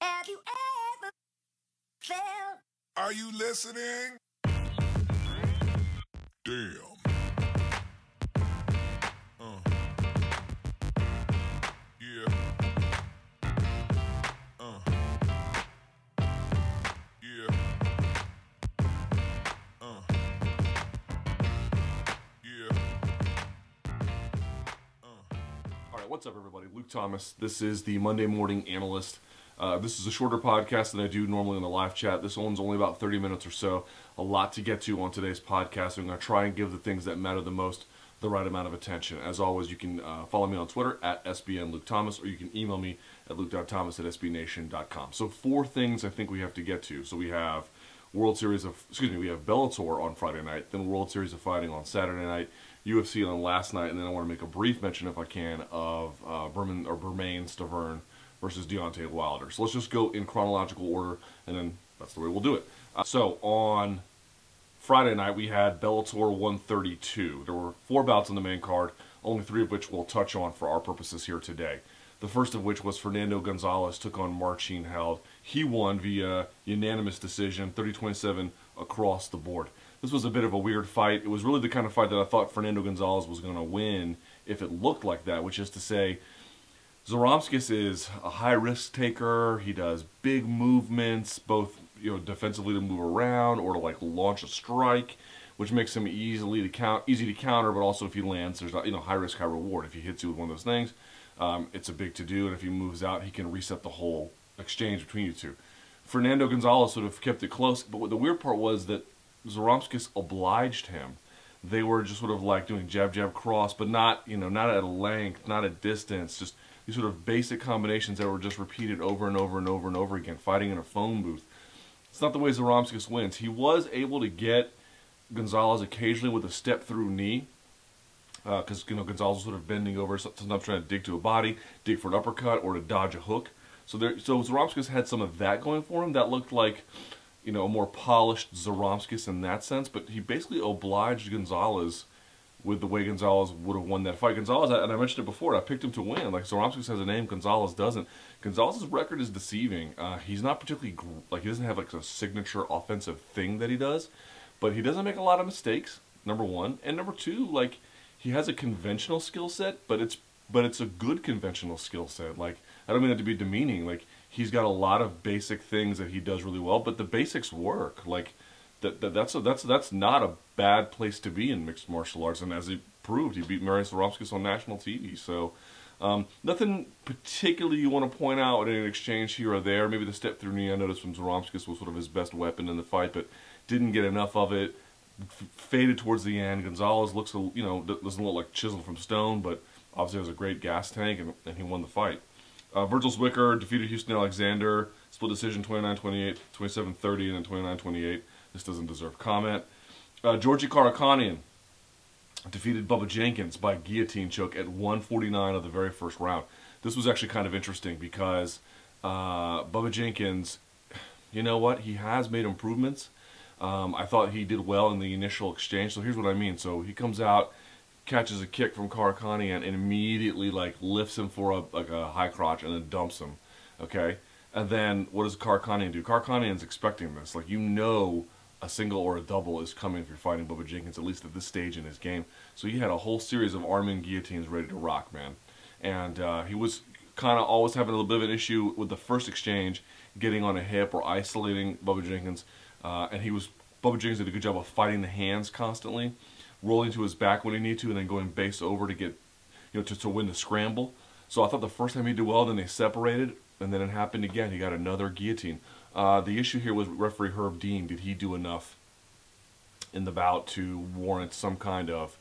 Have you ever felt? Are you listening? Damn. Yeah. Yeah. Yeah. All right, what's up, everybody? Luke Thomas. This is the Monday Morning Analyst. This is a shorter podcast than I do normally in the live chat. This one's only about 30 minutes or so. A lot to get to on today's podcast. I'm going to try and give the things that matter the most the right amount of attention. As always, you can follow me on Twitter at SBNLukeThomas, or you can email me at luke.thomas@sbnation.com. So 4 things I think we have to get to. So we have we have Bellator on Friday night, then World Series of Fighting on Saturday night, UFC on last night, and then I want to make a brief mention, if I can, of Bermain Stavern versus Deontay Wilder. So let's just go in chronological order, and then that's the way we'll do it. So on Friday night, we had Bellator 132. There were 4 bouts on the main card, only 3 of which we'll touch on for our purposes here today. The first of which was Fernando Gonzalez took on Marcin Held. He won via unanimous decision, 30-27 across the board. This was a bit of a weird fight. It was really the kind of fight that I thought Fernando Gonzalez was going to win if it looked like that, which is to say, Zaromskis is a high-risk taker. He does big movements, both defensively to move around or to launch a strike, which makes him easy to counter. But also, if he lands, there's high risk, high reward. If he hits you with one of those things, it's a big to-do, and if he moves out, he can reset the whole exchange between you two. Fernando Gonzalez sort of kept it close, but the weird part was that Zaromskis obliged him. They were just sort of doing jab, jab, cross, but not not at a length, not at distance, just these sort of basic combinations that were just repeated over and over and over and over again, fighting in a phone booth. It's not the way Zaromskis wins. He was able to get Gonzalez occasionally with a step-through knee, because Gonzalez was sort of bending over, sometimes trying to dig to a body, dig for an uppercut, or to dodge a hook. So Zaromskis had some of that going for him. That looked like a more polished Zaromskis in that sense, but he basically obliged Gonzalez with the way Gonzalez would have won that fight. Gonzalez, and I mentioned it before, I picked him to win. Zaromskis has a name, Gonzalez doesn't. Gonzalez's record is deceiving. He's not particularly, he doesn't have a signature offensive thing that he does, but he doesn't make a lot of mistakes, number one. And number two, he has a conventional skill set, but it's a good conventional skill set. I don't mean that to be demeaning. He's got a lot of basic things that he does really well, but the basics work. That's not a bad place to be in mixed martial arts, and as he proved, he beat Marius Zaromskis on national TV. So nothing particularly you want to point out in an exchange here or there. Maybe the step through knee I noticed from Zaromskis was sort of his best weapon in the fight, but didn't get enough of it. Faded towards the end. Gonzalez looks doesn't look like chiseled from stone, but obviously has a great gas tank, and he won the fight. Virgil Zwicker defeated Houston Alexander, split decision 29-28, 27-30, and then 29-28. This doesn't deserve comment. Georgi Karakhanyan defeated Bubba Jenkins by guillotine choke at 1:49 of the very first round. This was actually kind of interesting because Bubba Jenkins, you know what? He has made improvements. I thought he did well in the initial exchange. So here's what I mean. So he comes out, catches a kick from Karakhanyan, and immediately lifts him for a high crotch and then dumps him. Okay? And then what does Karakhanyan do? Karakhanyan's expecting this. A single or a double is coming if you're fighting Bubba Jenkins, at least at this stage in his game. So he had a whole series of arm-in guillotines ready to rock, man. And he was kind of always having a little bit of an issue with the first exchange, getting on a hip or isolating Bubba Jenkins. And Bubba Jenkins did a good job of fighting the hands constantly, rolling to his back when he needed to, and then going base over to get, to win the scramble. So I thought the first time he did well, then they separated, and then it happened again. He got another guillotine. The issue here was referee Herb Dean. Did he do enough in the bout to warrant some kind of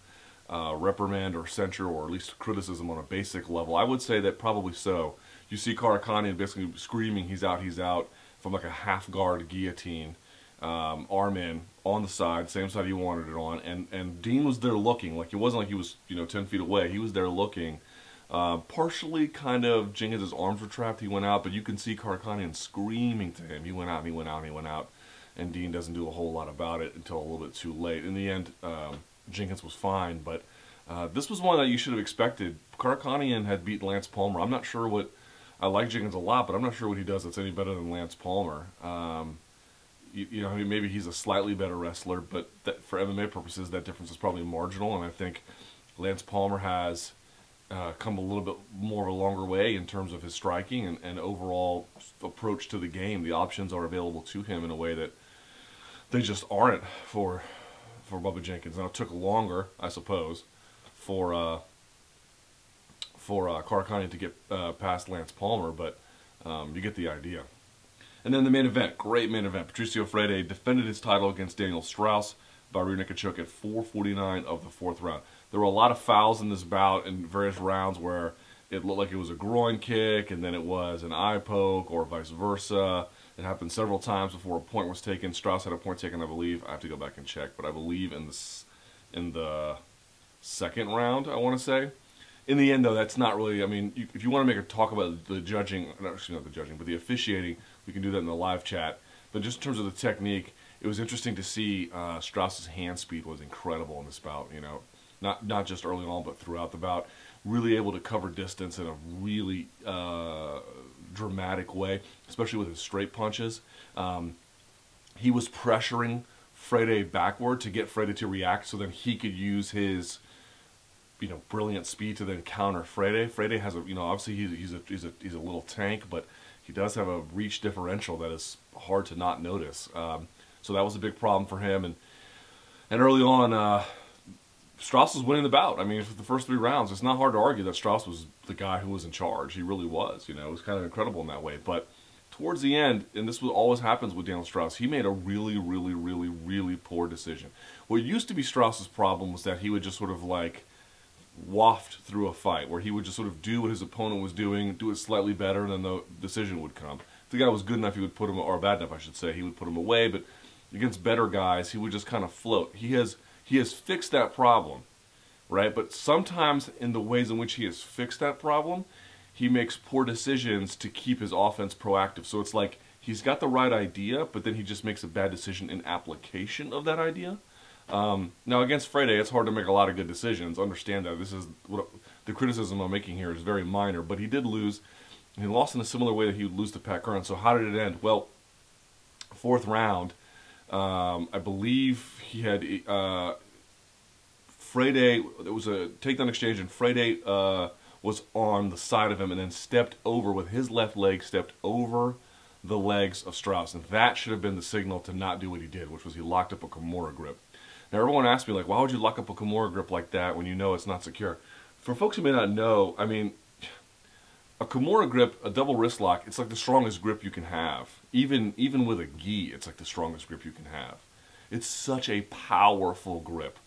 reprimand or censure, or at least criticism on a basic level? I would say that probably so. You see Karakhanyan basically screaming, he's out, from a half-guard guillotine, arm in, on the side, same side he wanted it on, and Dean was there looking. It wasn't like he was 10 feet away. He was there looking. Partially kind of Jenkins' arms were trapped, he went out, but you can see Karakhanyan screaming to him. He went out, and Dean doesn't do a whole lot about it until a little bit too late. In the end, Jenkins was fine, but this was one that you should have expected. Karakhanyan had beat Lance Palmer. I'm not sure what I like Jenkins a lot, but I'm not sure what he does that's any better than Lance Palmer. You know, I mean, maybe he's a slightly better wrestler, but for MMA purposes, that difference is probably marginal. And I think Lance Palmer has come a little bit more of a longer way in terms of his striking and overall approach to the game. The options are available to him in a way that they just aren't for Bubba Jenkins. Now, it took longer, I suppose, for Karakani to get past Lance Palmer, but you get the idea. And then the main event, great main event. Patricio Freire defended his title against Daniel Straus by rear naked choke at 4:49 of the 4th round. There were a lot of fouls in this bout in various rounds where it looked like it was a groin kick and then it was an eye poke or vice versa. It happened several times before a point was taken. Straus had a point taken, I believe. I have to go back and check, but I believe in the 2nd round, I want to say. In the end, though, that's not really, I mean, if you want to make a talk about the judging, not the judging, but the officiating, we can do that in the live chat. But just in terms of the technique, it was interesting to see Straus's hand speed was incredible in this bout, you know. Not just early on, but throughout the bout. Really able to cover distance in a really dramatic way, especially with his straight punches. He was pressuring Freire backward to get Freire to react so then he could use his, you know, brilliant speed to then counter Freire. Freire has a, you know, obviously he's a little tank, but he does have a reach differential that is hard to not notice. So that was a big problem for him. And early on, Straus was winning the bout. I mean, for the first 3 rounds, it's not hard to argue that Straus was the guy who was in charge. He really was. You know, it was kind of incredible in that way. But towards the end, and this always happens with Daniel Straus, he made a really, really, really, really poor decision. What used to be Straus's problem was that he would just sort of like waft through a fight, where he would just sort of do what his opponent was doing, do it slightly better, and then the decision would come. If the guy was good enough, he would put him, or bad enough, I should say, he would put him away. But against better guys, he would just kind of float. He has fixed that problem, right? But sometimes in the ways in which he has fixed that problem, he makes poor decisions to keep his offense proactive. So it's like he's got the right idea, but then he just makes a bad decision in application of that idea. Now, against Freire, it's hard to make a lot of good decisions. Understand that. This is what the criticism I'm making here is very minor, but he did lose. And he lost in a similar way that he would lose to Pat Curran. So how did it end? Well, 4th round, I believe he had Freire. It was a takedown exchange, and Freire was on the side of him and then stepped over with his left leg, stepped over the legs of Straus, and that should have been the signal to not do what he did, which was he locked up a Kimura grip. Now, everyone asked me, like, why would you lock up a Kimura grip like that when you know it's not secure? For folks who may not know, I mean, a Kimura grip, a double wrist lock, it's like the strongest grip you can have. Even with a gi, it's like the strongest grip you can have. It's such a powerful grip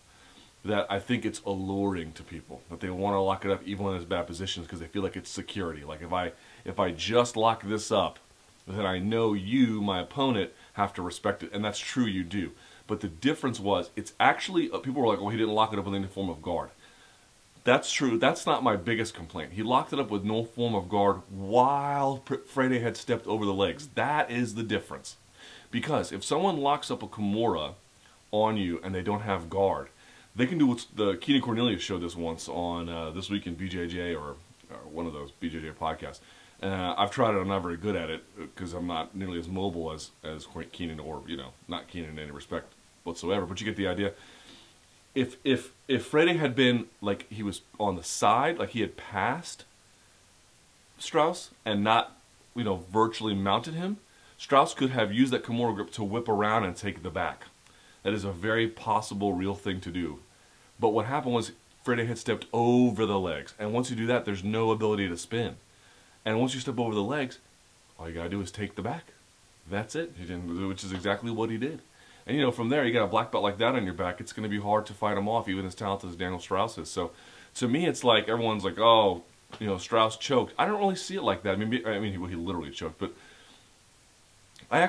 that I think it's alluring to people, that they want to lock it up even when it's bad positions because they feel like it's security. Like, if I just lock this up, then I know you, my opponent, have to respect it. And that's true, you do. But the difference was, it's actually, people were like, well, he didn't lock it up with any form of guard. That's true. That's not my biggest complaint. He locked it up with no form of guard while Freire had stepped over the legs. That is the difference. Because if someone locks up a Kimura on you and they don't have guard, they can do what the Keenan Cornelius showed this once on This Week in BJJ or one of those BJJ podcasts. I've tried it. I'm not very good at it because I'm not nearly as mobile as Keenan, or, you know, not Keenan in any respect whatsoever. But you get the idea. If Freire had been like he was on the side, like he had passed Straus and not, you know, virtually mounted him, Straus could have used that Kimura grip to whip around and take the back. That is a very possible, real thing to do. But what happened was Freire had stepped over the legs, and once you do that, there's no ability to spin. And once you step over the legs, all you gotta do is take the back. That's it, which is exactly what he did. And, you know, from there, you got a black belt like that on your back, it's going to be hard to fight him off, even as talented as Daniel Straus is. So, to me, it's like everyone's like, oh, you know, Straus choked. I don't really see it like that. I mean, he literally choked, but I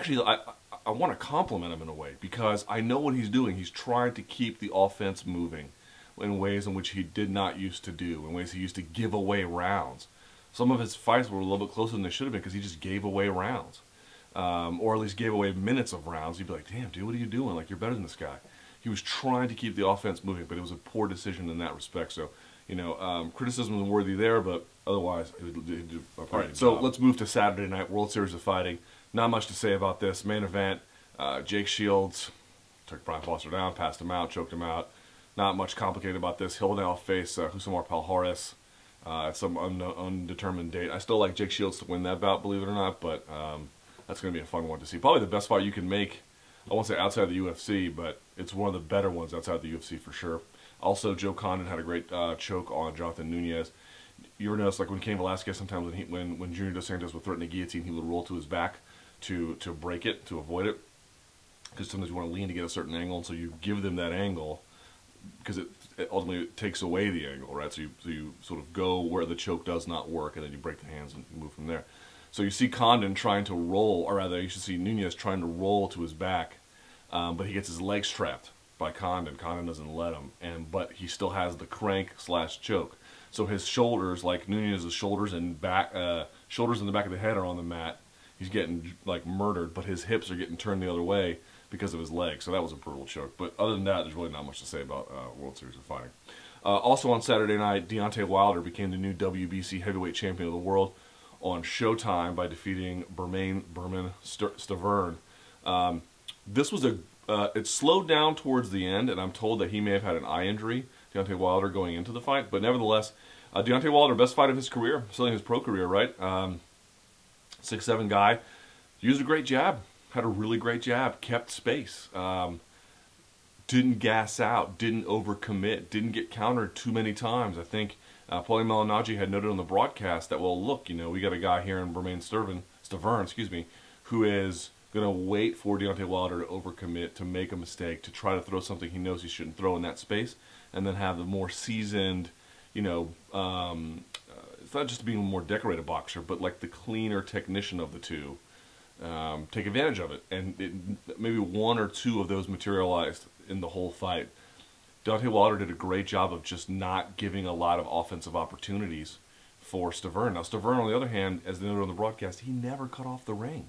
want to compliment him in a way because I know what he's doing. He's trying to keep the offense moving in ways in which he did not used to do, in ways he used to give away rounds. Some of his fights were a little bit closer than they should have been because he just gave away rounds. Or at least gave away minutes of rounds. You'd be like, damn, dude, what are you doing? Like, you're better than this guy. He was trying to keep the offense moving, but it was a poor decision in that respect. So, you know, criticism is worthy there, but Otherwise, he'd do a pretty good job. Let's move to Saturday night, World Series of Fighting. Not much to say about this. Main event, Jake Shields took Brian Foster down, passed him out, choked him out. Not much complicated about this. He'll now face Husamar Palhares at some undetermined date. I still like Jake Shields to win that bout, believe it or not, but that's going to be a fun one to see. Probably the best fight you can make, I won't say outside the UFC, but it's one of the better ones outside the UFC for sure. Also, Joe Condon had a great choke on Jonathan Nunez. You ever notice, like when Cain Velasquez, sometimes when Junior Dos Santos would threaten a guillotine, he would roll to his back to break it, to avoid it. Because sometimes you want to lean to get a certain angle, and so you give them that angle, because it ultimately takes away the angle, right? So you sort of go where the choke does not work, and then you break the hands and move from there. So you see Condon trying to roll, or rather you should see Nunez trying to roll to his back, but he gets his legs trapped by Condon. Condon doesn't let him, but he still has the crank/choke. So his shoulders, like Nunez's shoulders and back, shoulders and the back of the head are on the mat. He's getting like murdered, but his hips are getting turned the other way because of his legs. So that was a brutal choke. But other than that, there's really not much to say about World Series of Fighting. Also on Saturday night, Deontay Wilder became the new WBC heavyweight champion of the world on Showtime by defeating Bermane Stiverne. This was it slowed down towards the end, and I'm told that he may have had an eye injury, Deontay Wilder, going into the fight. But nevertheless, Deontay Wilder, best fight of his career, certainly his pro career, right? 6'7" guy, used a great jab, had a really great jab, kept space, didn't gas out, didn't overcommit, didn't get countered too many times. I think Paulie Malignaggi had noted on the broadcast that, well, look, you know, we got a guy here in Bermane Stiverne, excuse me, who is going to wait for Deontay Wilder to overcommit, to make a mistake, to try to throw something he knows he shouldn't throw in that space, and then have the more seasoned, you know, it's not just being a more decorated boxer, but like the cleaner technician of the two, take advantage of it. And maybe one or two of those materialized in the whole fight. Deontay Wilder did a great job of just not giving a lot of offensive opportunities for Stiverne. Now, Stiverne, on the other hand, as they noted on the broadcast, he never cut off the ring.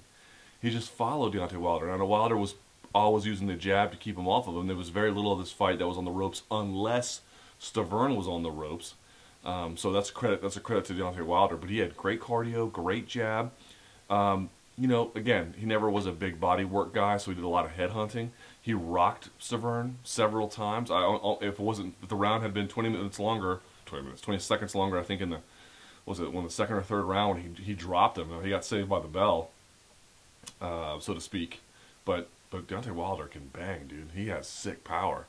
He just followed Deontay Wilder. Now, Wilder was always using the jab to keep him off of him. There was very little of this fight that was on the ropes unless Stiverne was on the ropes. So that's a credit to Deontay Wilder. But he had great cardio, great jab. You know, again, he never was a big body work guy, so he did a lot of head hunting. He rocked Stiverne several times. If the round had been 20 seconds longer, I think in the second or third round, he dropped him. He got saved by the bell, so to speak. But Deontay Wilder can bang, dude. He has sick power.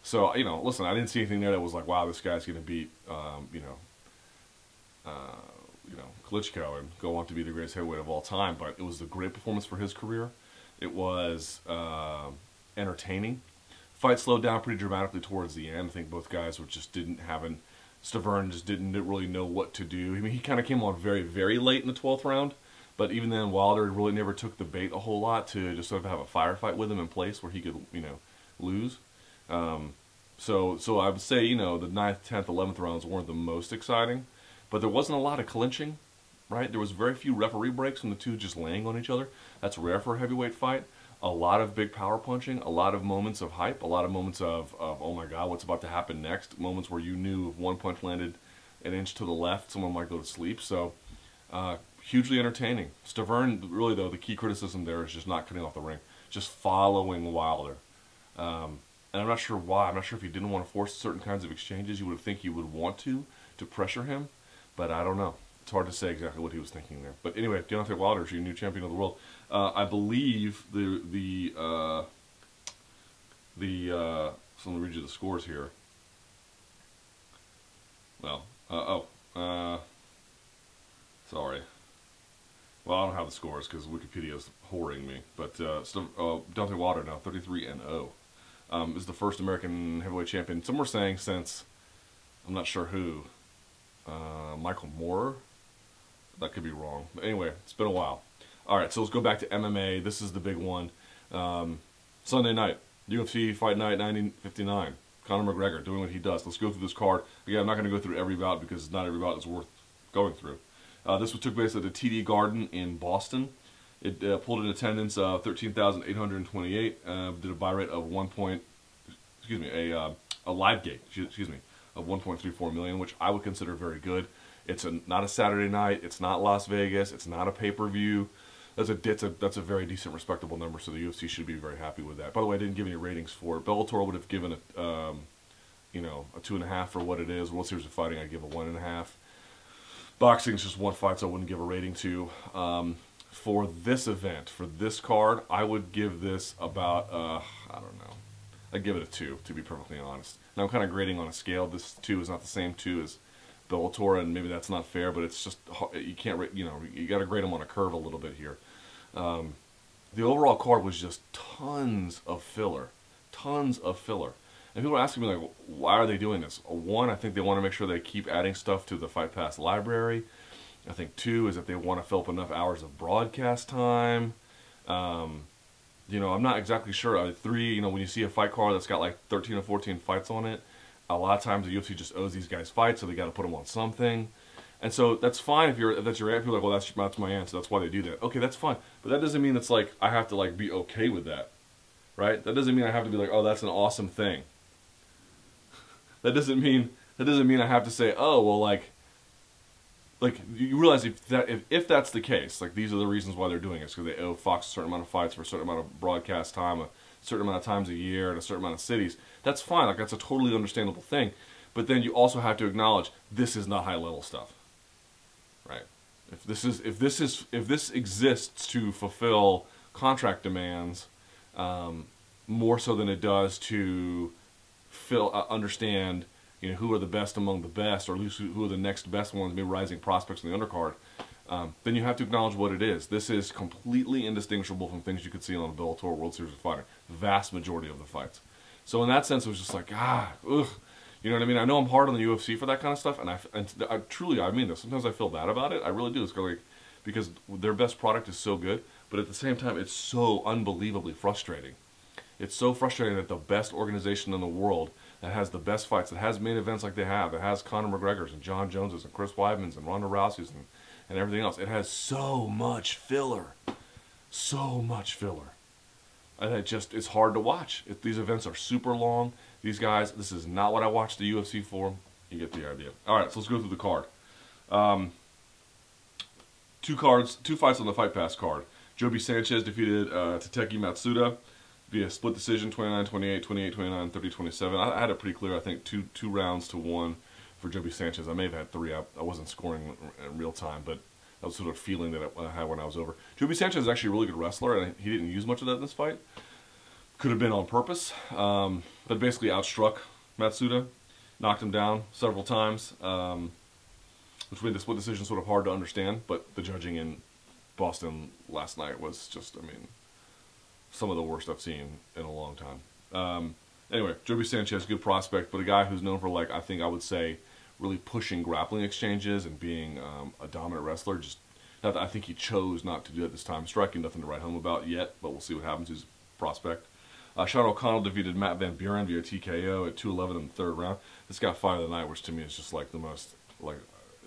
So, you know, listen, I didn't see anything there that was like, wow, this guy's going to beat, Klitschko and go on to be the greatest heavyweight of all time. But it was a great performance for his career. It was entertaining. Fight slowed down pretty dramatically towards the end. I think both guys Stiverne just didn't really know what to do. I mean, he kind of came on very, very late in the 12th round. But even then, Wilder really never took the bait a whole lot to just sort of have a firefight with him in place where he could, you know, lose. So I would say, you know, the 9th, 10th, 11th rounds weren't the most exciting, but there wasn't a lot of clinching, right? There was very few referee breaks from the two just laying on each other. That's rare for a heavyweight fight. A lot of big power punching, a lot of moments of hype, a lot of moments of oh my God, what's about to happen next? Moments where you knew if one punch landed an inch to the left, someone might go to sleep. So hugely entertaining. Stiverne, really though, the key criticism there is just not cutting off the ring, just following Wilder. And I'm not sure why. I'm not sure if he didn't want to force certain kinds of exchanges. You would think he would want to pressure him, but I don't know. It's hard to say exactly what he was thinking there. But anyway, Deontay Wilder is your new champion of the world. I believe so let me read you the scores here. Well, sorry. Well, I don't have the scores because Wikipedia is whoring me. But Deontay Wilder now 33-0. Is the first American heavyweight champion. Some were saying since, I'm not sure who, Michael Moore? That could be wrong. But anyway, it's been a while. Alright, so let's go back to MMA. This is the big one. Sunday night, UFC Fight Night 1959. Conor McGregor doing what he does. Let's go through this card. Again, I'm not going to go through every bout because not every bout is worth going through. This took place at the TD Garden in Boston. It pulled in attendance 13,828. Did a buy rate of a live gate, of 1.34 million, which I would consider very good. It's not a Saturday night. It's not Las Vegas. It's not a pay-per-view. That's a very decent, respectable number, so the UFC should be very happy with that. By the way, I didn't give any ratings for it. Bellator would have given a 2.5 for what it is. World Series of Fighting, I'd give a 1.5. Boxing is just one fight, so I wouldn't give a rating to. For this event, for this card, I would give this about, I don't know. I'd give it a 2, to be perfectly honest. Now, I'm kind of grading on a scale. This 2 is not the same 2 as Bellator, and maybe that's not fair, but it's just, you can't, you got to grade them on a curve a little bit here. The overall card was just tons of filler. Tons of filler. And people are asking me, like, why are they doing this? One, I think they want to make sure they keep adding stuff to the Fight Pass library. I think 2 is that they want to fill up enough hours of broadcast time. I'm not exactly sure. 3, when you see a fight card that's got like 13 or 14 fights on it, a lot of times the UFC just owes these guys fights, so they got to put them on something. And so that's fine if that's your answer. People are like, well, that's my answer. That's why they do that. Okay, that's fine. But that doesn't mean it's like I have to like be okay with that, right? That doesn't mean I have to be like, oh, that's an awesome thing. That doesn't mean I have to say, oh, well, like you realize if that's the case, like these are the reasons why they're doing it, because they owe Fox a certain amount of fights for a certain amount of broadcast time, a certain amount of times a year, and a certain amount of cities. That's fine. Like that's a totally understandable thing. But then you also have to acknowledge this is not high level stuff, right? If this exists to fulfill contract demands, more so than it does to understand, who are the best among the best, or at least who are the next best ones, maybe rising prospects in the undercard, then you have to acknowledge what it is. This is completely indistinguishable from things you could see on the Bellator World Series of Fighting. Vast majority of the fights. So in that sense, it was just like, ugh. You know what I mean? I know I'm hard on the UFC for that kind of stuff, and I truly mean this. Sometimes I feel bad about it. I really do. It's like, because their best product is so good, but at the same time, it's so unbelievably frustrating. It's so frustrating that the best organization in the world that has the best fights, that has main events like they have, that has Conor McGregor's and John Jones's and Chris Weidman's and Ronda Rousey's and everything else, it has so much filler. So much filler. And it's hard to watch. These events are super long. These guys, this is not what I watched the UFC for. You get the idea. All right, so let's go through the card. 2 fights on the Fight Pass card. Joby Sanchez defeated Tateki Matsuda via split decision, 29-28, 28-29, 30-27. I had it pretty clear, I think, 2 rounds to 1 for Joby Sanchez. I may have had 3. I wasn't scoring in real time, but that was sort of feeling that I had when I was over. Joby Sanchez is actually a really good wrestler, and he didn't use much of that in this fight. Could have been on purpose, but basically outstruck Matsuda, knocked him down several times, which made the split decision sort of hard to understand, but the judging in Boston last night was just, some of the worst I've seen in a long time. Anyway, Joby Sanchez, good prospect, but a guy who's known for, like, I would say, really pushing grappling exchanges and being a dominant wrestler. Just, I think he chose not to do it this time. Striking, nothing to write home about yet, but we'll see what happens. He's a prospect. Sean O'Connell defeated Matt Van Buren via TKO at 2-11 in the 3rd round. This got fight of the night, which to me is just like the most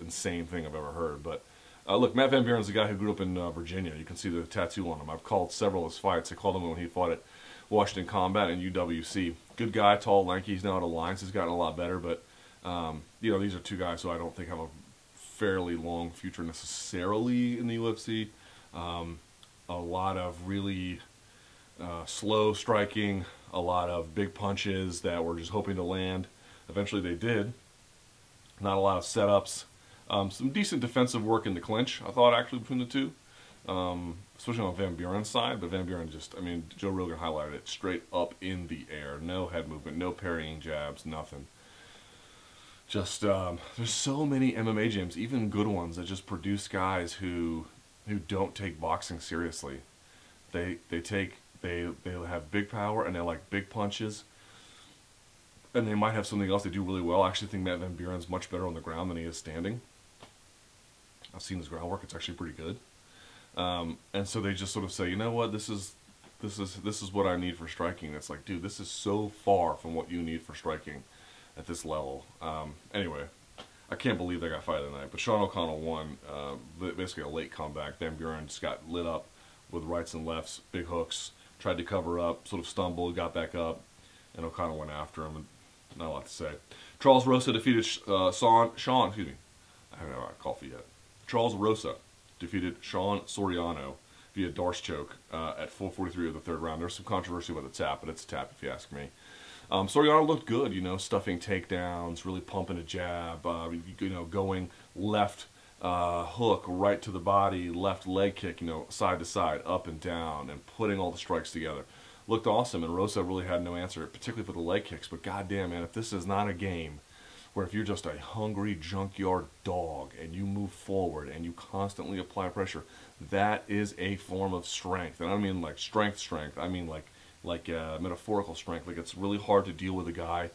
insane thing I've ever heard. But look, Matt Van Buren's the guy who grew up in Virginia. You can see the tattoo on him. I've called several of his fights. I called him when he fought at Washington Combat and UWC. Good guy, tall, lanky. He's now at Alliance. He's gotten a lot better, but these are 2 guys who I don't think have a fairly long future necessarily in the UFC. A lot of really slow striking, a lot of big punches that we're just hoping to land. Eventually they did. Not a lot of setups. Some decent defensive work in the clinch, I thought, actually, between the 2. Especially on Van Buren's side, but Van Buren just, Joe Rogan highlighted it, straight up in the air. No head movement, no parrying jabs, nothing. Just, there's so many MMA gyms, even good ones, that just produce guys who don't take boxing seriously. They have big power, and they like big punches, and they might have something else they do really well. I actually think Matt Van Buren's much better on the ground than he is standing. I've seen his groundwork; it's actually pretty good. And so they just sort of say, you know what, this is what I need for striking. It's like, dude, this is so far from what you need for striking at this level. Anyway, I can't believe they got fight of the night. But Sean O'Connell won, basically a late comeback. Van Buren just got lit up with rights and lefts, big hooks, tried to cover up, sort of stumbled, got back up, and O'Connell went after him. And not a lot to say. Charles Rosa defeated Sean. I haven't had coffee yet. Charles Rosa defeated Sean Soriano via Darce choke at 4:43 of the third round. There's some controversy about the tap, but it's a tap if you ask me. Soriano looked good, stuffing takedowns, really pumping a jab, going left hook right to the body, left leg kick, side to side, up and down, and putting all the strikes together. Looked awesome, and Rosa really had no answer, particularly for the leg kicks. But goddamn, man, if this is not a game where if you're just a hungry junkyard dog and you move forward and you constantly apply pressure, that is a form of strength. And I don't mean like strength. I mean like metaphorical strength. Like, it's really hard to deal with a guy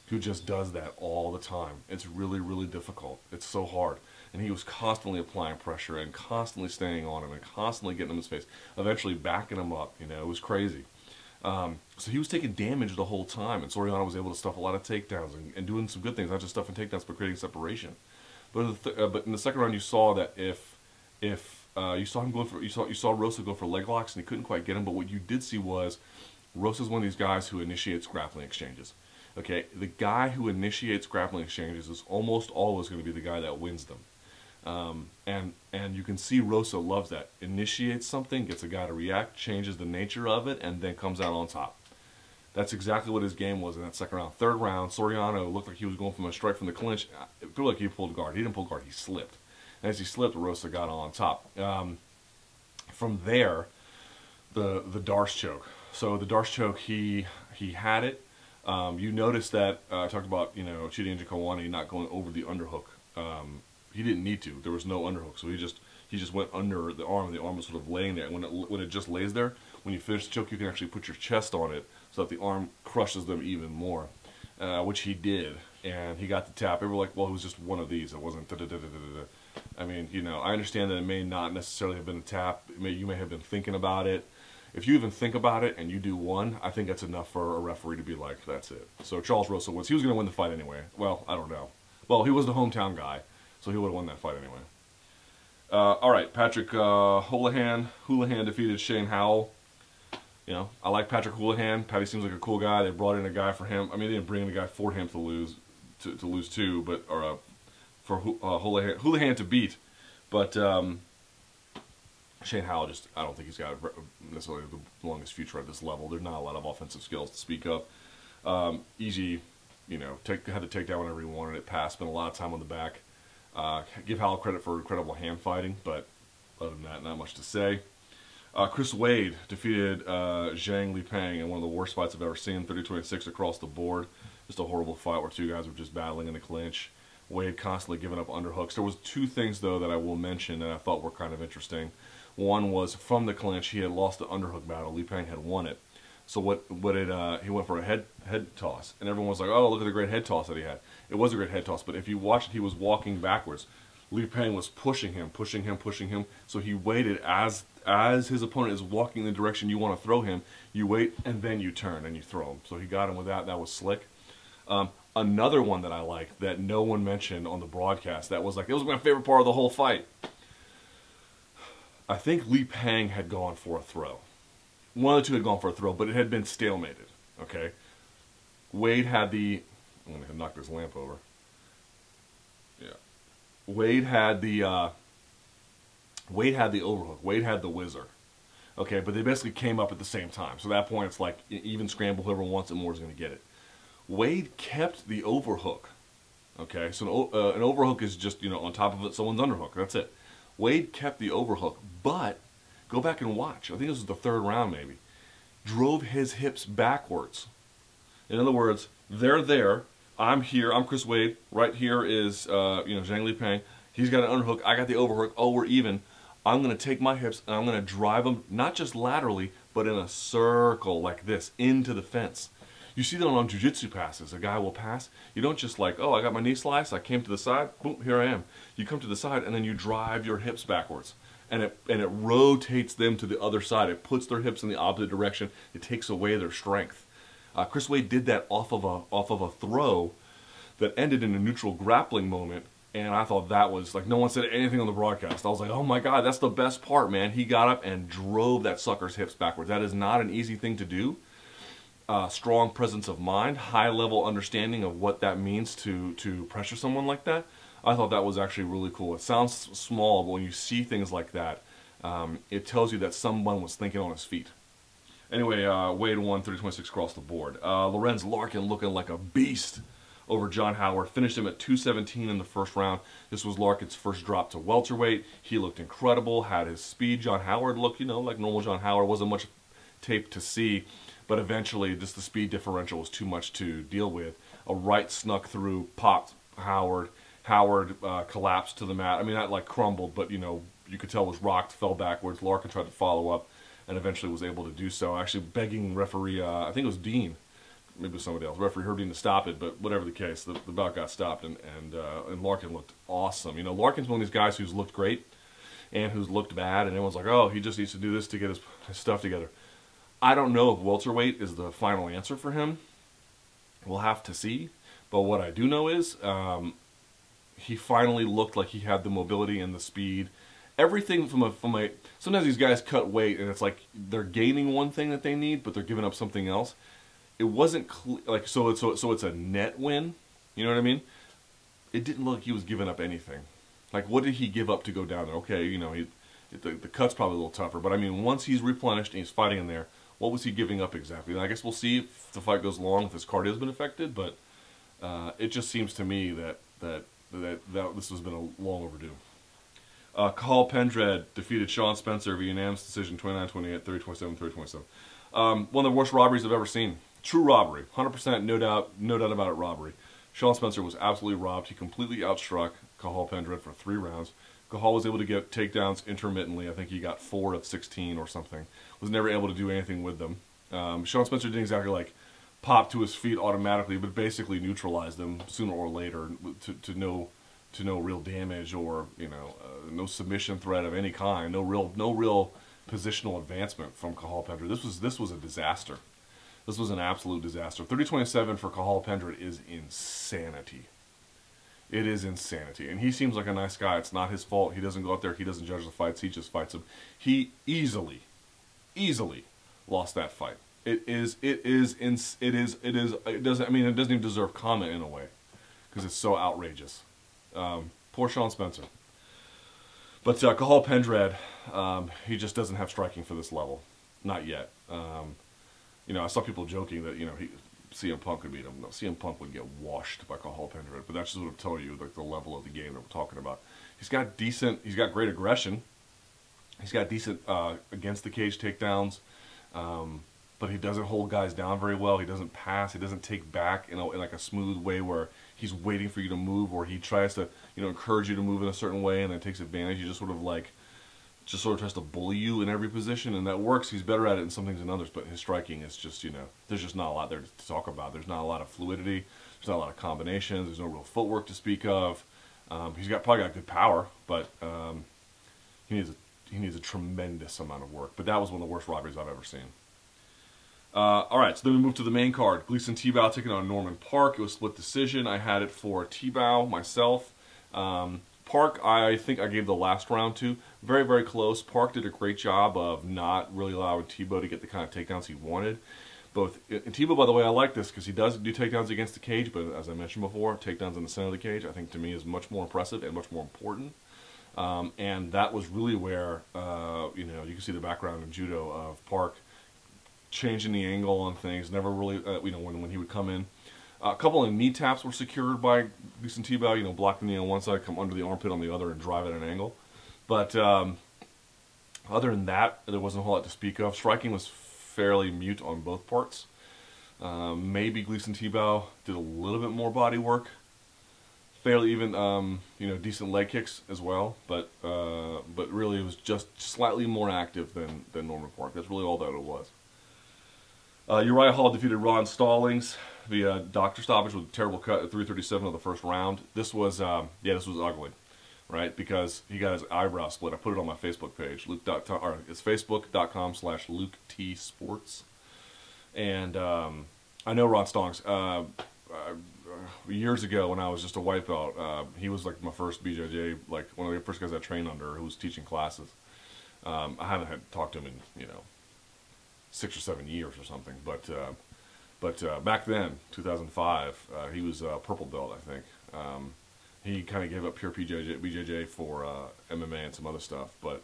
who just does that all the time. It's really, really difficult. It's so hard. And he was constantly applying pressure and constantly staying on him and constantly getting him in his face, eventually backing him up. It was crazy. So he was taking damage the whole time, and Soriano was able to stuff a lot of takedowns and doing some good things, not just stuffing takedowns, but creating separation. But in the second round, you saw that if you saw him you saw Rosa go for leg locks, and he couldn't quite get him. But what you did see was Rosa's one of these guys who initiates grappling exchanges. Okay, the guy who initiates grappling exchanges is almost always going to be the guy that wins them. And you can see Rosa loves that. Initiates something, gets a guy to react, changes the nature of it, and then comes out on top. That's exactly what his game was in that second round. Third round, Soriano looked like he was going from a strike from the clinch. It looked like he pulled guard. He didn't pull guard, he slipped. And as he slipped, Rosa got on top. From there, the Darce choke. So the Darce choke, he had it. You noticed that I talked about, Chidi Njokuani not going over the underhook. He didn't need to. There was no underhook, so he just went under the arm, and the arm was sort of laying there. And when it just lays there, when you finish the choke, you can actually put your chest on it so that the arm crushes them even more, which he did. And he got the tap. They were like, well, it was just one of these. It wasn't da-da-da-da-da-da. I mean, I understand that it may not necessarily have been a tap. You may have been thinking about it. If you even think about it and you do one, I think that's enough for a referee to be like, that's it. So Charles Rosa wins. He was going to win the fight anyway. Well, I don't know. Well, he was the hometown guy, so he would have won that fight anyway. All right, Patrick Houlihan defeated Shane Howell. I like Patrick Houlihan. Patty seems like a cool guy. They brought in a guy for him. I mean, they didn't bring in a guy for him to lose to, but for Houlihan to beat. But Shane Howell I don't think he's got necessarily the longest future at this level. There's not a lot of offensive skills to speak of. Easy, had to take down whenever he wanted it. Pass, spent a lot of time on the back. Give Howell credit for incredible hand fighting, but other than that, not much to say. Chris Wade defeated Zhang Lipeng in one of the worst fights I've ever seen, 30-26 across the board. Just a horrible fight where two guys were just battling in the clinch. Wade constantly giving up underhooks. There was two things, though, that I will mention that I thought were kind of interesting. One was from the clinch, he had lost the underhook battle. Lipeng had won it. So he went for a head toss, and everyone was like, "Oh, look at the great head toss that he had." It was a great head toss, but if you watched it, he was walking backwards. Lipeng was pushing him. So he waited as his opponent is walking in the direction you want to throw him. You wait and then you turn and you throw him. So he got him with that. That was slick. Another one that I liked that no one mentioned on the broadcast, that was it was my favorite part of the whole fight. I think Lipeng had gone for a throw. One of the two had gone for a throw, but it had been stalemated. Okay, Wade had the. I'm gonna knock this lamp over. Yeah, Wade had the overhook. Wade had the whizzer. Okay, but they basically came up at the same time. So at that point, it's like even scramble. Whoever wants it more is going to get it. Wade kept the overhook. Okay, so an overhook is just on top of it someone's underhook. That's it. Wade kept the overhook, but go back and watch. I think this was the third round, maybe. Drove his hips backwards. In other words, they're there. I'm here. I'm Chris Wade. Right here is Zhang Lipeng. He's got an underhook. I got the overhook. Oh, we're even. I'm going to take my hips and I'm going to drive them not just laterally, but in a circle like this into the fence. You see that on jiu-jitsu passes. A guy will pass. You don't just oh, I got my knee sliced. I came to the side. Boom, here I am. You come to the side and then you drive your hips backwards. And it rotates them to the other side. It puts their hips in the opposite direction. It takes away their strength. Chris Wade did that off of a throw that ended in a neutral grappling moment. And I thought that was, no one said anything on the broadcast. I was like, oh my God, that's the best part, man. He got up and drove that sucker's hips backwards. That is not an easy thing to do. Strong presence of mind, high level understanding of what that means to pressure someone like that. I thought that was actually really cool. It sounds small, but when you see things like that, it tells you that someone was thinking on his feet. Anyway, Wade won 30-26 across the board. Lorenz Larkin looking like a beast over John Howard. Finished him at 217 in the first round. This was Larkin's first drop to welterweight. He looked incredible, had his speed. John Howard looked, like normal John Howard. Wasn't much tape to see, but eventually just the speed differential was too much to deal with. A right snuck through, popped Howard. Howard collapsed to the mat. I mean, not like crumbled, but, you could tell was rocked, fell backwards. Larkin tried to follow up and eventually was able to do so. Actually begging referee, I think it was Dean, maybe it was somebody else. Referee heard Dean to stop it, but whatever the case, the bout got stopped, and Larkin looked awesome. Larkin's one of these guys who's looked great and who's looked bad, and everyone's like, oh, he just needs to do this to get his stuff together. I don't know if welterweight is the final answer for him. We'll have to see. But what I do know is he finally looked like he had the mobility and the speed. Everything from a sometimes these guys cut weight and it's like they're gaining one thing that they need, but they're giving up something else. It wasn't like so it's a net win. You know what I mean? It didn't look like he was giving up anything. Like, what did he give up to go down there? Okay, the cut's probably a little tougher, but I mean, once he's replenished and he's fighting in there, what was he giving up exactly? And I guess we'll see if the fight goes long, if his cardio's been affected, but it just seems to me that this has been a long overdue. Cathal Pendred defeated Sean Spencer via unanimous decision 29-28, 30-27, 30-27. One of the worst robberies I've ever seen. True robbery, 100%, no doubt about it, robbery. Sean Spencer was absolutely robbed. He completely outstruck Cathal Pendred for 3 rounds. Cathal was able to get takedowns intermittently. I think he got 4 of 16 or something. Was never able to do anything with them. Sean Spencer didn't exactly like pop to his feet automatically, but basically neutralized them sooner or later to no real damage or no submission threat of any kind. No real positional advancement from Cathal Pendred. This was a disaster. This was an absolute disaster. 30-27 for Cathal Pendred is insanity. It is insanity. And he seems like a nice guy. It's not his fault. He doesn't go out there. He doesn't judge the fights. He just fights them. He easily lost that fight. It doesn't even deserve comment in a way because it's so outrageous. Poor Sean Spencer. But Cathal Pendred, he just doesn't have striking for this level. Not yet. I saw people joking that, CM Punk could beat him. No, CM Punk would get washed by Cathal Pendred, but that's just what it'll tell you, like, the level of the game that we're talking about. He's got great aggression. He's got decent against the cage takedowns, but he doesn't hold guys down very well. He doesn't pass. He doesn't take back in like a smooth way where he's waiting for you to move, or he tries to encourage you to move in a certain way and then takes advantage. He just sort of tries to bully you in every position, and that works. He's better at it in some things than others, but his striking is just, there's just not a lot there to talk about. There's not a lot of fluidity. There's not a lot of combinations. There's no real footwork to speak of. He's probably got good power, but he needs a tremendous amount of work. But that was one of the worst robberies I've ever seen. All right, so then we move to the main card. Gleason Tebow taking on Norman Park. It was split decision. I had it for Tebow myself. Park, I think I gave the last round to. Very, very close. Park did a great job of not really allowing Tebow to get the kind of takedowns he wanted. And Tebow, by the way, I like this because he does do takedowns against the cage, but as I mentioned before, takedowns in the center of the cage, I think to me is much more impressive and much more important. And that was really where, you can see the background in judo of Park changing the angle on things, never really, when he would come in. A couple of knee taps were secured by Gleason Tebow, block the knee on one side, come under the armpit on the other, and drive at an angle. But other than that, there wasn't a whole lot to speak of. Striking was fairly mute on both parts. Maybe Gleason Tebow did a little bit more body work. Fairly even, decent leg kicks as well. But really it was just slightly more active than Norman Park. That's really all that it was. Uriah Hall defeated Ron Stallings via doctor stoppage with a terrible cut at 3:37 of the first round. This was ugly, right? Because he got his eyebrow split. I put it on my Facebook page, it's facebook.com/LukeTSports. And I know Ron Stallings. Years ago when I was just a white belt, he was like my first BJJ, like one of the first guys I trained under who was teaching classes. I haven't had talked to him in, 6 or 7 years or something, but back then, 2005, he was a purple belt, I think. He kind of gave up pure BJJ for MMA and some other stuff. But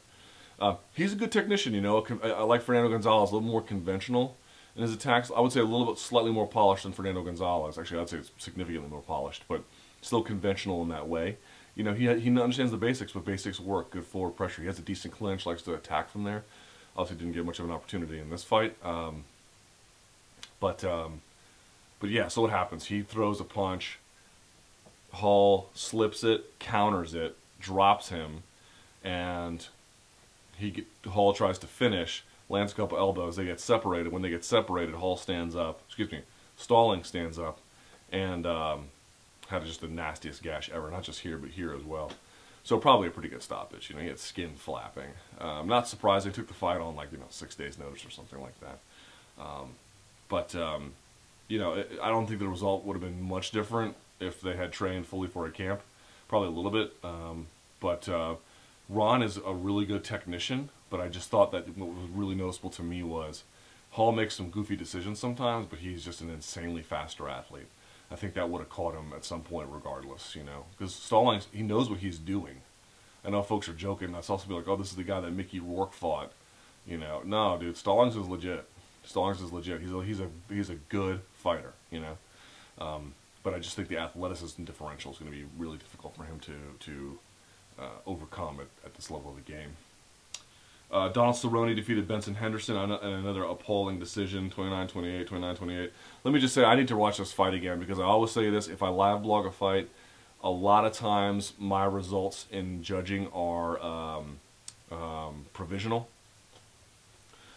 he's a good technician, you know. I like Fernando Gonzalez, a little more conventional in his attacks. I would say a little bit slightly more polished than Fernando Gonzalez. Actually, I'd say it's significantly more polished, but still conventional in that way. You know, he understands the basics, but basics work. Good forward pressure. He has a decent clinch, likes to attack from there. Obviously didn't get much of an opportunity in this fight. But yeah, so what happens? He throws a punch. Hall slips it, counters it, drops him, and Hall tries to finish, lands a couple elbows. They get separated. When they get separated, Stalling stands up, and had just the nastiest gash ever. Not just here, but here as well. So probably a pretty good stoppage. You know, he had skin flapping. Not surprised they took the fight on 6 days notice or something like that. You know, I don't think the result would have been much different if they had trained fully for a camp. Probably a little bit. Ron is a really good technician, but I just thought that what was really noticeable to me was Hall makes some goofy decisions sometimes, but he's just an insanely faster athlete. I think that would have caught him at some point regardless, you know. Because Stallings, he knows what he's doing. I know folks are joking. That's also be like, oh, this is the guy that Mickey Rourke fought. You know, no, dude, Stallings is legit. Stallings is legit. He's a good fighter, you know. But I just think the athleticism differential is going to be really difficult for him to overcome at this level of the game. Donald Cerrone defeated Benson Henderson in another appalling decision, 29-28, 29-28. Let me just say, I need to watch this fight again because I always say this, if I live blog a fight, a lot of times my results in judging are provisional.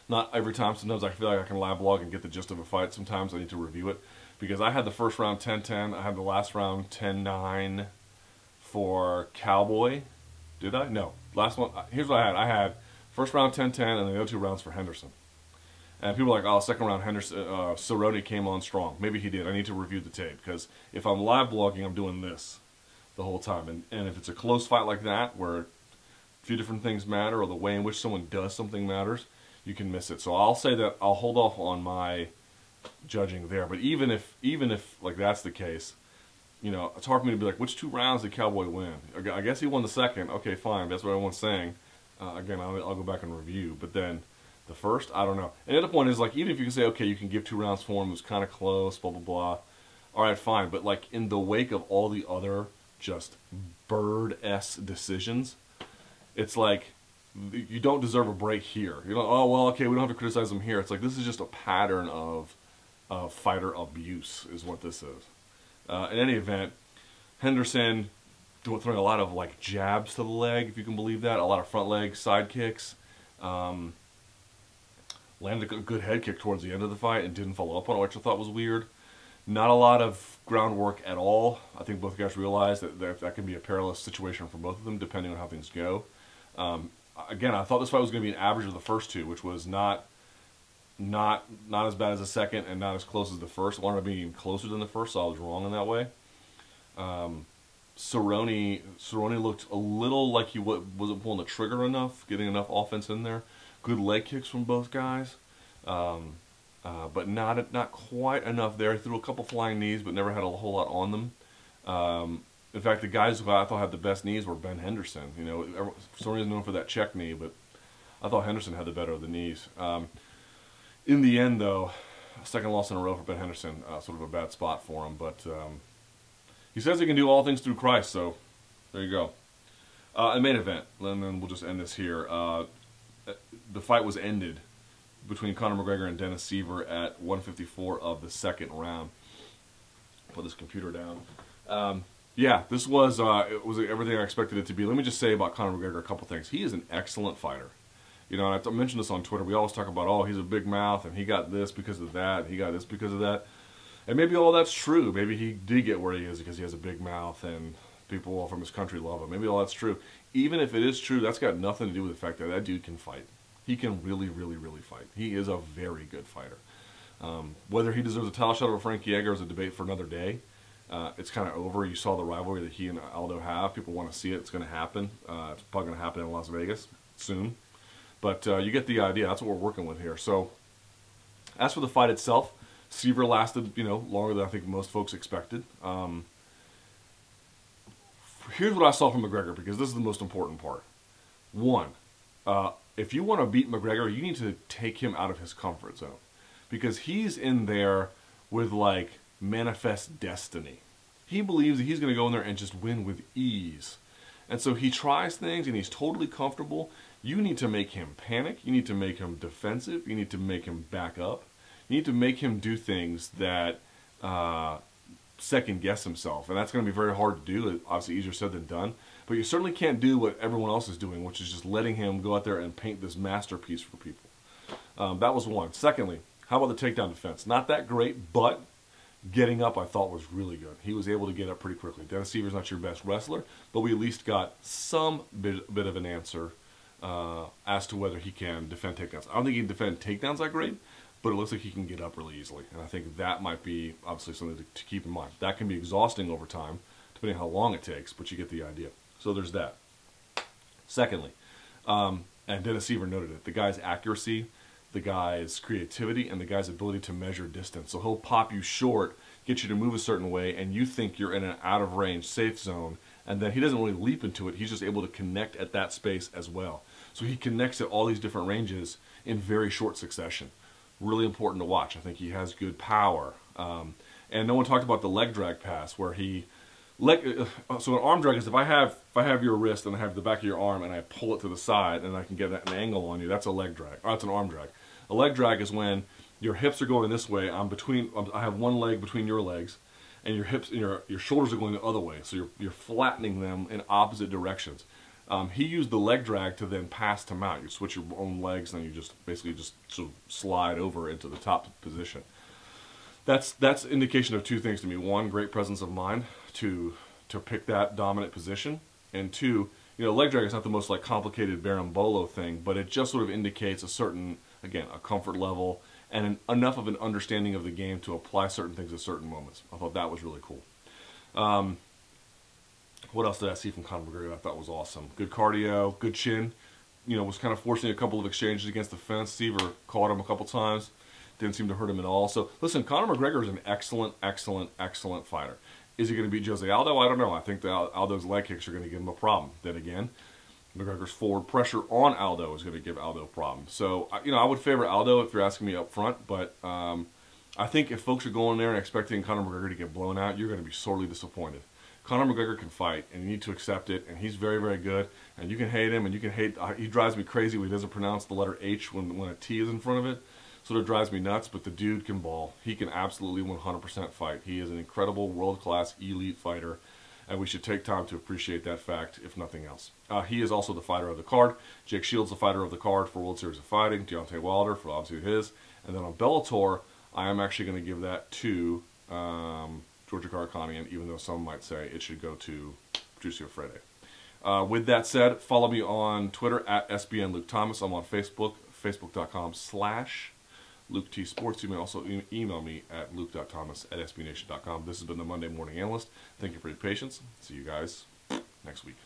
Not every time. Sometimes I feel like I can live blog and get the gist of a fight. Sometimes I need to review it because I had the first round 10-10. I had the last round 10-9 for Cowboy. Did I? No. Last one. Here's what I had. I had first round 10-10 and the other 2 rounds for Henderson. And people are like, oh, second round Cerrone came on strong. Maybe he did. I need to review the tape because if I'm live blogging, I'm doing this the whole time. And if it's a close fight like that where a few different things matter or the way in which someone does something matters, you can miss it. So I'll say that I'll hold off on my judging there. But even if like that's the case, you know, it's hard for me to be like, which 2 rounds did Cowboy win? I guess he won the second. Okay, fine. That's what everyone's saying. Again, I'll go back and review. But then the first, I don't know. And the other point is, like, even if you can say, okay, you can give 2 rounds for him, it was kind of close, blah, blah, blah. All right, fine. But, like, in the wake of all the other just bird-esque decisions, it's like, you don't deserve a break here. You're like, oh, well, okay, we don't have to criticize him here. It's like, this is just a pattern of fighter abuse is what this is. In any event, Henderson throwing a lot of, like, jabs to the leg, if you can believe that. A lot of front leg side kicks. Landed a good head kick towards the end of the fight and didn't follow up on it, which I thought was weird. Not a lot of groundwork at all. I think both guys realized that can be a perilous situation for both of them, depending on how things go. Again, I thought this fight was going to be an average of the first 2, which was not as bad as the second and not as close as the first. It wanted to be even closer than the first, so I was wrong in that way. Cerrone looked a little like he wasn't pulling the trigger enough, getting enough offense in there. Good leg kicks from both guys, but not quite enough there. He threw a couple flying knees, but never had a whole lot on them. In fact, the guys who I thought had the best knees were Ben Henderson. You know, Cerrone is known for that check knee, but I thought Henderson had the better of the knees. In the end, though, second loss in a row for Ben Henderson, sort of a bad spot for him. But he says he can do all things through Christ, so there you go. A main event, and then we'll just end this here. The fight was ended between Conor McGregor and Dennis Siver at 154 of the second round. Put this computer down. Yeah, this was it was everything I expected it to be. Let me just say about Conor McGregor a couple things. He is an excellent fighter. You know, and I mentioned this on Twitter. We always talk about, oh, he's a big mouth, and he got this because of that, and he got this because of that. And maybe all that's true. Maybe he did get where he is because he has a big mouth, and people from his country love him. Maybe all that's true. Even if it is true, that's got nothing to do with the fact that that dude can fight. He can really, really, really fight. He is a very good fighter. Whether he deserves a title shot over Frankie Edgar is a debate for another day. It's kind of over. You saw the rivalry that he and Aldo have. People want to see it. It's going to happen. It's probably going to happen in Las Vegas soon. But you get the idea. That's what we're working with here. So, as for the fight itself, Siver lasted, you know, longer than I think most folks expected. here's what I saw from McGregor, because this is the most important part. One, if you want to beat McGregor, you need to take him out of his comfort zone, because he's in there with like manifest destiny. He believes that he's going to go in there and just win with ease. And so he tries things and he's totally comfortable. You need to make him panic. You need to make him defensive. You need to make him back up. You need to make him do things that second guess himself. And that's going to be very hard to do. Obviously easier said than done. But you certainly can't do what everyone else is doing, which is just letting him go out there and paint this masterpiece for people. That was one. Secondly, how about the takedown defense? Not that great, but getting up I thought was really good. He was able to get up pretty quickly. Dennis Siver's not your best wrestler, but we at least got some bit of an answer as to whether he can defend takedowns. I don't think he can defend takedowns that great, but it looks like he can get up really easily. And I think that might be obviously something to keep in mind. That can be exhausting over time, depending on how long it takes, but you get the idea. So there's that. Secondly, and Dennis Siver noted it, the guy's accuracy, the guy's creativity, and the guy's ability to measure distance. So he'll pop you short, get you to move a certain way, and you think you're in an out-of-range safe zone, and then he doesn't really leap into it. He's just able to connect at that space as well. So he connects at all these different ranges in very short succession. Really important to watch. I think he has good power. And no one talked about the leg drag pass, where he... so an arm drag is if I have your wrist and I have the back of your arm and I pull it to the side and I can get an angle on you, that's a leg drag. Or that's an arm drag. A leg drag is when your hips are going this way. I have one leg between your legs, and your hips and your shoulders are going the other way. So you're flattening them in opposite directions. He used the leg drag to then pass to mount. You switch your own legs, and then you just basically just sort of slide over into the top position. That's indication of two things to me. One, great presence of mind to pick that dominant position, and two, leg drag is not the most like complicated berimbolo thing, but it just sort of indicates a certain, again, a comfort level and enough of an understanding of the game to apply certain things at certain moments. I thought that was really cool. What else did I see from Conor McGregor that I thought was awesome? Good cardio, good chin. Was kind of forcing a couple of exchanges against the fence. Siver caught him a couple times. Didn't seem to hurt him at all. So, listen, Conor McGregor is an excellent, excellent, excellent fighter. Is he going to beat Jose Aldo? I don't know. I think Aldo's leg kicks are going to give him a problem. Then again, McGregor's forward pressure on Aldo is going to give Aldo a problem. So, I would favor Aldo if you're asking me up front, but I think if folks are going there and expecting Conor McGregor to get blown out, you're going to be sorely disappointed. Conor McGregor can fight, and you need to accept it, and he's very, very good, and you can hate him, and you can hate, he drives me crazy when he doesn't pronounce the letter H when a T is in front of it. Sort of drives me nuts, but the dude can ball. He can absolutely 100% fight. He is an incredible, world-class, elite fighter, and we should take time to appreciate that fact, if nothing else. He is also the fighter of the card. Jake Shields, the fighter of the card for World Series of Fighting. Deontay Wilder for obviously his. And then on Bellator, I am actually going to give that to Georgia Karakanian, even though some might say it should go to Patricio Freire. With that said, follow me on Twitter at SBNLukeThomas. I'm on Facebook, facebook.com/Luke T Sports. You may also email me at luke.thomas@sbnation.com. This has been the Monday Morning Analyst. Thank you for your patience. See you guys next week.